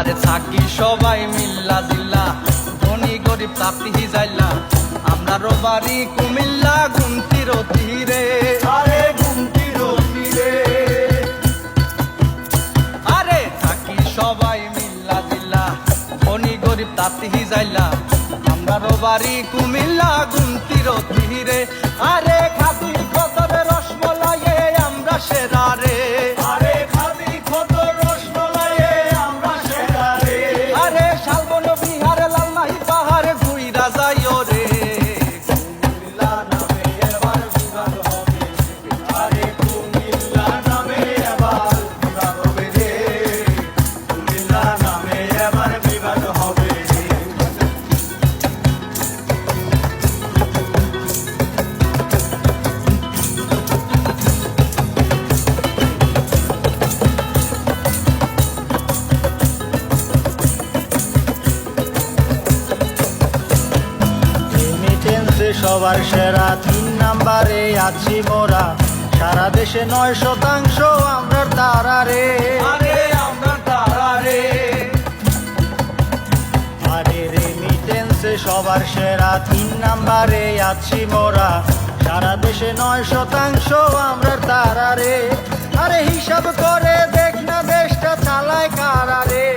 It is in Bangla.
আরে থাকি সবাই মিল্লা জিল্লা, ধনী গরিব তাতি যাইলা, আমরারও বাড়ি কুমিল্লা গুমতির তীরে। আরে গুমতির তীরে। আরে থাকি সবাই মিল্লা জিল্লা, ধনী গরিব তাতি যাইলা, আমরারও বাড়ি কুমিল্লা গুমতির তীরে। আরে খাদি খতরে রসমলাইয়ে আমরা সেরা রে। আরে খাদি খতর রসমলাইয়ে আমরা সেরা রে। আরে শালবন বিহারে লালমাহি পাহাড়ে ঘুইরা যাইও রে। কুমিল্লা নামে এবার বিবাদ হবে। আরে কুমিল্লা নামে এবার বিবাদ হবে রে। কুমিল্লা নামে এবার বিবাদ হবে রে। সবার সেরা 3 নাম্বারে আছি মোরা, সারা দেশে 9% আমরা তারা রে। আরে আমরা তারা রে। আরে রেমিটেন্সে সবার সেরা 3 নাম্বারে আছি মোরা, সারা দেশে 9% আমরা তারা রে। আরে হিসাব করে দেখ না দেশটা চালায় কারা রে।